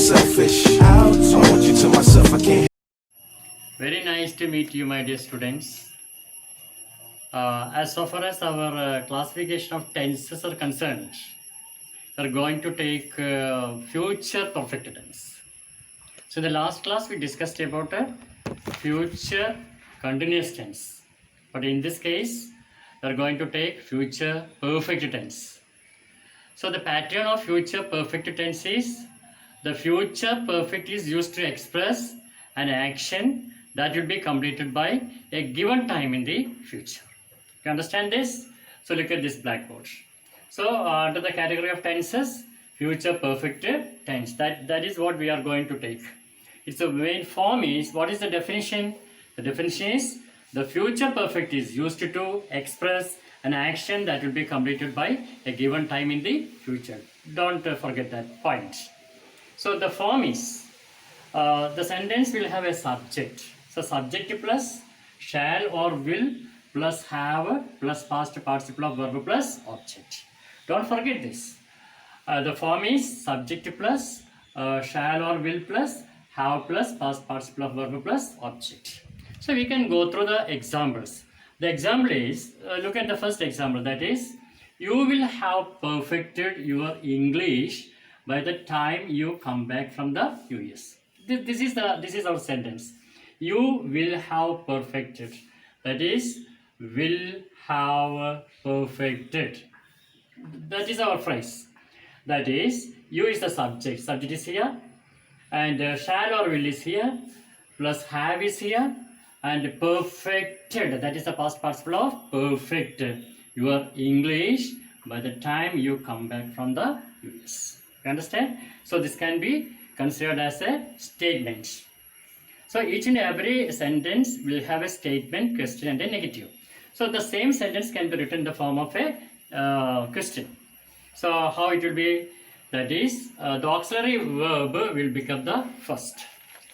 selfish. I want you to myself, I can't. Very nice to meet you, my dear students. As so far as our classification of tenses are concerned, we are going to take future perfect tense. So, in the last class, we discussed about future continuous tense. But in this case, we are going to take future perfect tense. So, the pattern of future perfect tense is the future perfect is used to express an action that will be completed by a given time in the future. You understand this? So look at this blackboard. So under the category of tenses, future perfect tense. That is what we are going to take. Its the main form is, what is the definition? The definition is the future perfect is used to express an action that will be completed by a given time in the future. Don't forget that point. So the form is, the sentence will have a subject. So subject plus shall or will plus have plus past participle of verb plus object. Don't forget this. The form is subject plus shall or will plus have plus past participle of verb plus object. So we can go through the examples. The example is, look at the first example, that is, you will have perfected your English by the time you come back from the US. This is our sentence. You will have perfected. That is, will have perfected. That is our phrase. That is, you is the subject. Subject is here, and shall or will is here, plus have is here, and perfected. That is the past participle of perfect. Your English by the time you come back from the US. You understand? So this can be considered as a statement. So each and every sentence will have a statement, question, and a negative. So the same sentence can be written in the form of a question. So how it will be? That is, the auxiliary verb will become the first.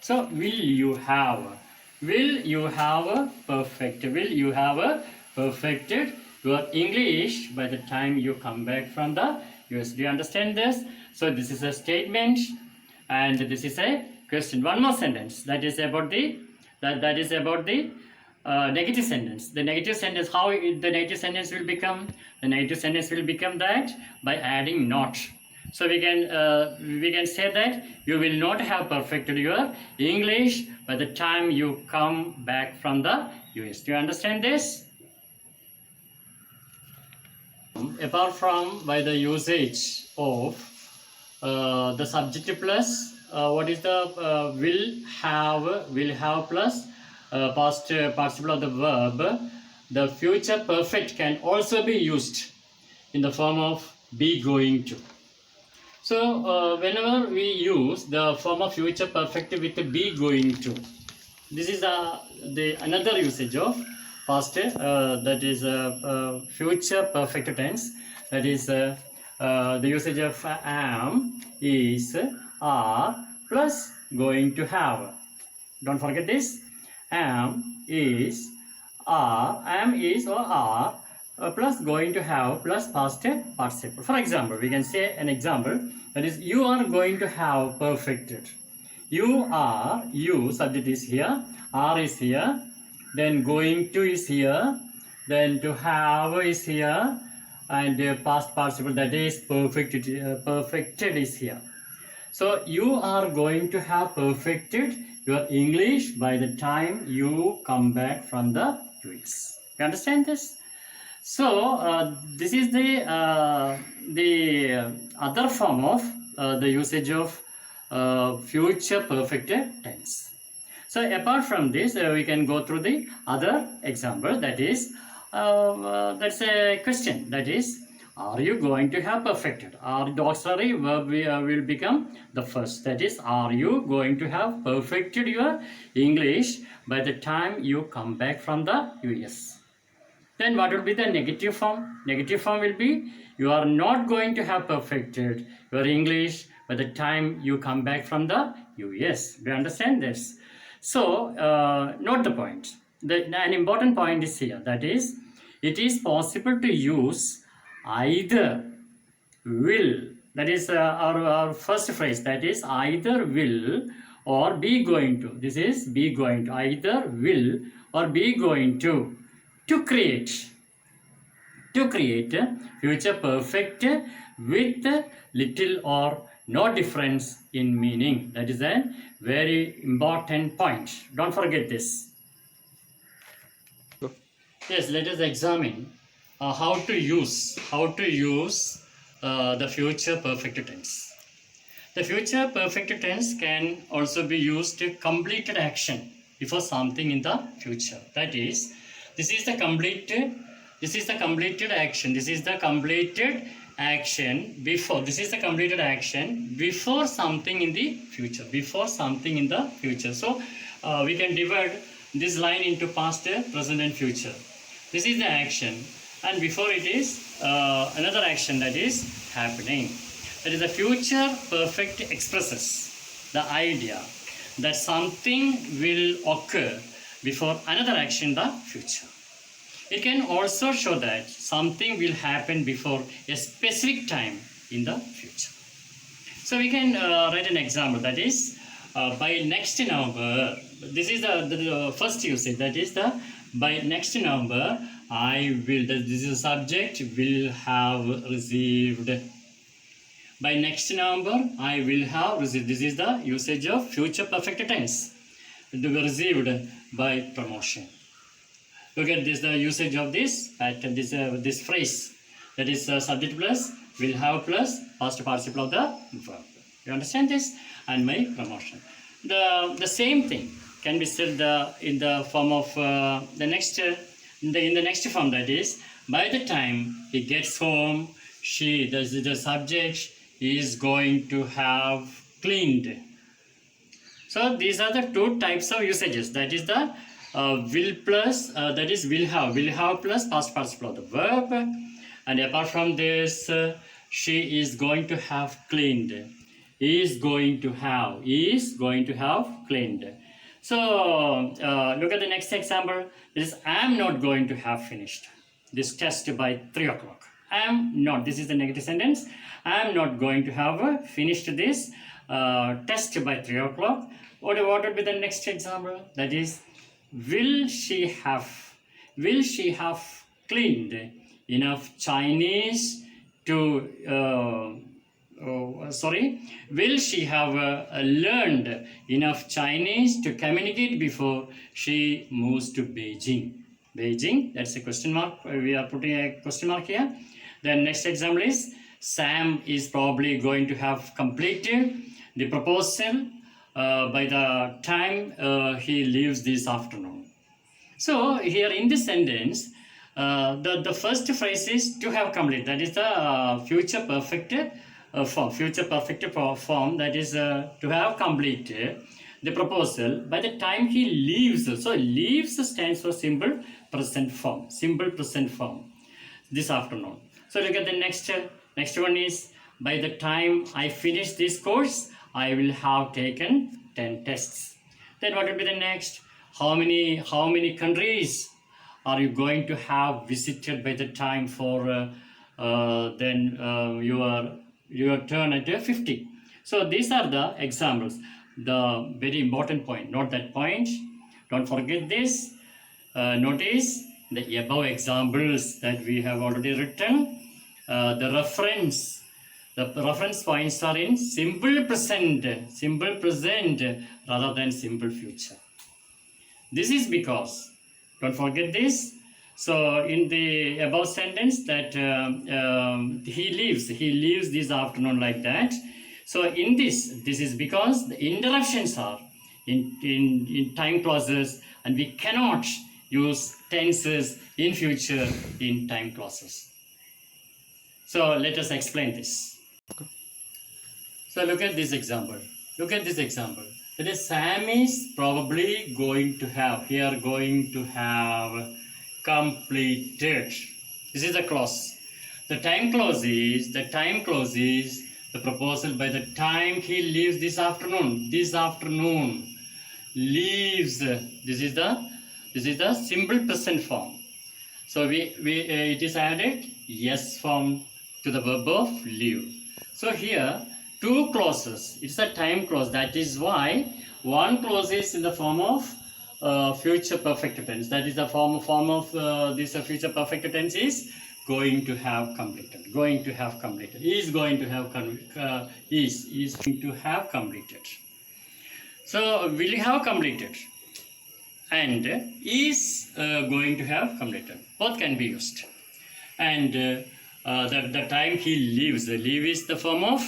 So will you have? Will you have perfect? Will you have perfected your English by the time you come back from the US? Do you understand this? So this is a statement, and this is a question. One more sentence, that is about the negative sentence. The negative sentence, how the negative sentence will become? The negative sentence will become that by adding not. So we can say that you will not have perfected your English by the time you come back from the US. Do you understand this? Apart from by the usage of the subject plus what is the will have plus past participle of the verb, the future perfect can also be used in the form of be going to. So whenever we use the form of future perfect with the be going to, this is the another usage of past that is future perfect tense. That is the usage of am is are plus going to have. Don't forget this. Am is or are plus going to have plus past participle. For example, we can say an example, that is, you are going to have perfected. You subject is here, are is here, then going to is here, then to have is here, and past participle, that is perfected is here. So you are going to have perfected your English by the time you come back from the US. You understand this? So this is the other form of the usage of future perfect tense. So apart from this, we can go through the other example. That is, that's a question. That is, are you going to have perfected? The auxiliary verb will become the first. That is, are you going to have perfected your English by the time you come back from the US? Then what will be the negative form? Negative form will be, you are not going to have perfected your English by the time you come back from the US. Do you understand this? So note the point. An important point is here. That is, it is possible to use either will That is our first phrase. That is either will or be going to. This is be going to. Either will or be going to create. To create future perfect with little or no difference in meaning. That is a very important point. Don't forget this. Yes, let us examine how to use the future perfect tense. The future perfect tense can also be used to completed action before something in the future. That is, this is the completed action. This is the completed action before. This is the completed action before something in the future. Before something in the future. So we can divide this line into past, present, and future. This is the action, and before it is another action that is happening. That is, the future perfect expresses the idea that something will occur before another action in the future. It can also show that something will happen before a specific time in the future. So we can write an example, that is by next November. This is the first usage, that is the by next November I will, this is the subject, will have received. By next November I will have received. This is the usage of future perfect tense. To be received by promotion. Look at this, the usage of this pattern, this phrase. That is subject plus will have plus past participle of the verb. You understand this? And my promotion. The same thing can be said in the form of the next in the next form, that is by the time he gets home, the subject is going to have cleaned. So these are the two types of usages. That is the will plus, that is will have plus past participle of the verb, and apart from this, she is going to have cleaned. Is going to have cleaned. So look at the next example. This is I am not going to have finished this test by 3 o'clock. I am not. This is the negative sentence. I am not going to have finished this test by 3 o'clock. What would be the next example? That is, will she have cleaned enough Chinese to will she have learned enough Chinese to communicate before she moves to Beijing? Beijing, that's a question mark. We are putting a question mark here. Then next example is, Sam is probably going to have completed the proposal by the time he leaves this afternoon. So here in this sentence, the first phrase is to have completed. That is the future perfect form. Future perfect form, that is to have completed the proposal by the time he leaves. So leaves stands for simple present form. Simple present form. This afternoon. So look at the next one is, by the time I finish this course, I will have taken 10 tests. Then what will be the next? How many countries are you going to have visited by the time for your turn at 50? So these are the examples. The very important point. Note that point. Don't forget this. Notice the above examples that we have already written. The reference points are in simple present rather than simple future. This is because, don't forget this. So in the above sentence that he leaves this afternoon, like that. So in this is because the interruptions are in time clauses, and we cannot use tenses in future in time clauses. So let us explain this. So look at this example. That is, Sam is probably going to have completed. This is the clause. The time clause is the proposal by the time he leaves this afternoon. Leaves. This is the simple present form. So it is added yes form to the verb of leave. So here, two clauses. It's a time clause. That is why one clause is in the form of future perfect tense. That is the form of this future perfect tense is going to have completed. Going to have completed. Is going to have is going to have completed. So will have completed and is going to have completed. Both can be used. And the time he leaves. Leave is the form of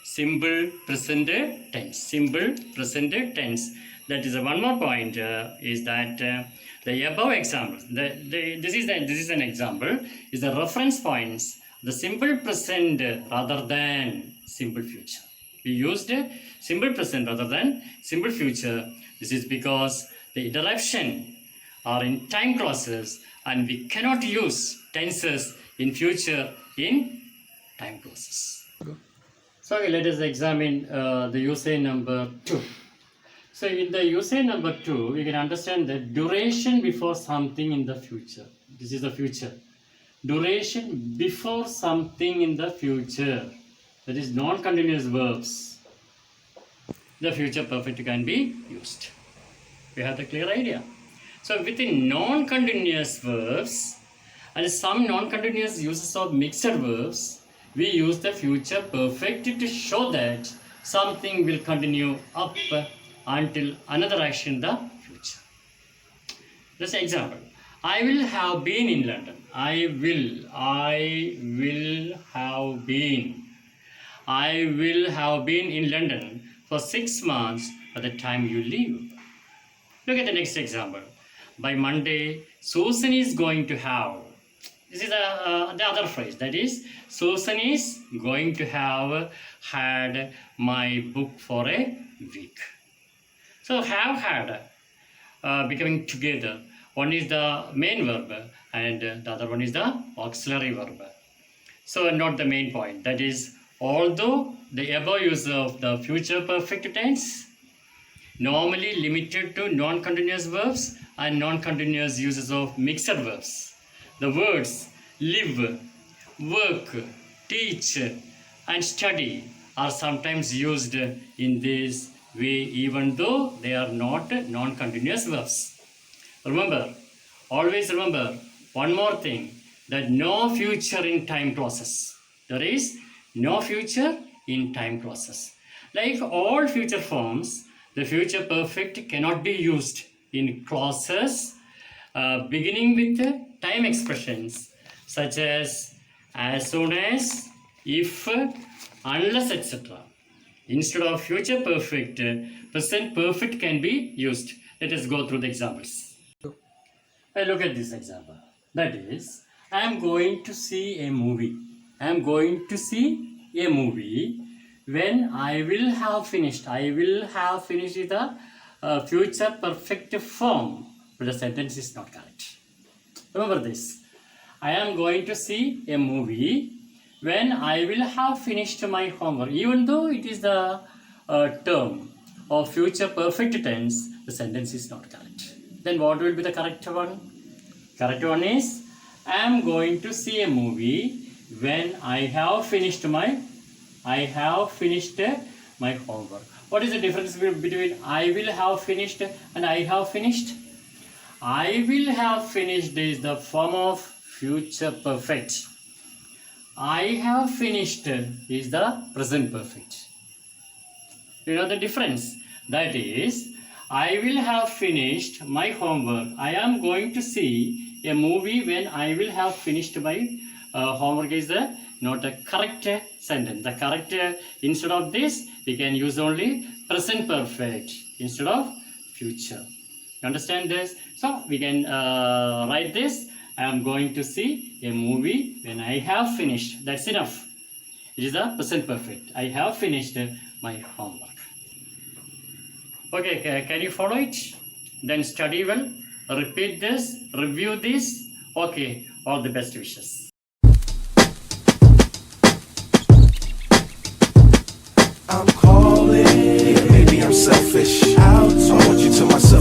simple present tense. Simple present tense. That is one more point is that the above examples. This is an example. Is the reference points. The simple present rather than simple future. We used simple present rather than simple future. This is because the interruption are in time clauses and we cannot use tenses in future in time clauses. So let us examine the usage number 2. So in the usage number 2, we can understand the duration before something in the future. This is the future. Duration before something in the future. That is non-continuous verbs. The future perfect can be used. We have the clear idea. So within non-continuous verbs and some non-continuous uses of mixed verbs, we use the future perfect to show that something will continue up until another action in the future. Just an example. I will have been in London. I will have been. I will have been in London for 6 months at the time you leave. Look at the next example. By Monday, Susan is going to have. This is the other phrase. That is, Susan is going to have had my book for a week. So have had becoming together. One is the main verb and the other one is the auxiliary verb. So not the main point. That is, although the above use of the future perfect tense normally limited to non-continuous verbs and non-continuous uses of mixed verbs. The words live, work, teach and study are sometimes used in this way even though they are not non-continuous verbs. Remember, always remember one more thing, that no future in time clauses. There is no future in time clauses. Like all future forms, the future perfect cannot be used in clauses beginning with time expressions such as soon as, if, unless, etc. Instead of future perfect, present perfect can be used. Let us go through the examples. Look at this example. That is, I am going to see a movie. I am going to see a movie when I will have finished. I will have finished is the future perfect form, but the sentence is not correct. Remember this. I am going to see a movie when I will have finished my homework. Even though it is the term of future perfect tense, the sentence is not correct. Then what will be the correct one? Correct one is, I am going to see a movie when I have finished my homework. What is the difference between I will have finished and I have finished? I will have finished is the form of future perfect. I have finished is the present perfect. You know the difference? That is, I will have finished my homework. I am going to see a movie when I will have finished my homework is not a correct sentence. The correct, instead of this, we can use only present perfect instead of future. You understand this? So we can write this. I am going to see a movie when I have finished. That's enough. It is the present perfect. I have finished my homework. Okay, can you follow it? Then study well. Repeat this. Review this. Okay, all the best wishes. I'm calling. Maybe I'm selfish. I want you to myself.